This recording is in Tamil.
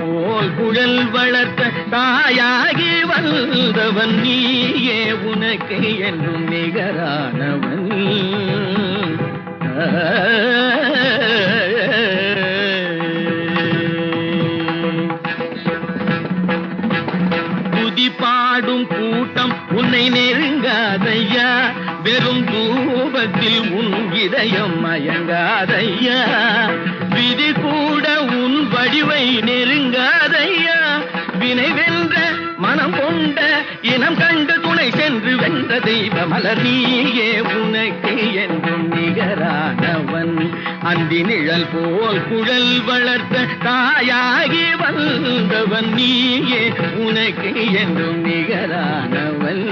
போல் குழல் வளர்த்த தாயாகி வந்தவன் நீயே உனக்கு என்றும் நிகரானவன். துதி பாடும் கூட்டம் உன்னை நெருங்காதையா, வெறும் தூபத்தில் உன் இதயம் மயங்காதையா, விதி கூட உன் வடிவை நெருங்காதையா, வினை வென்ற மனம் கொண்ட இனம் கண்டு துணை சென்று வென்ற தெய்வ மலர் நீயே உனக்கு என்றும் நிகரானவன். அந்தி நிழல் போல் குழல் வளர்த்த தாயாகி வந்தவன் நீயே உனக்கு என்றும் நிகரானவன்.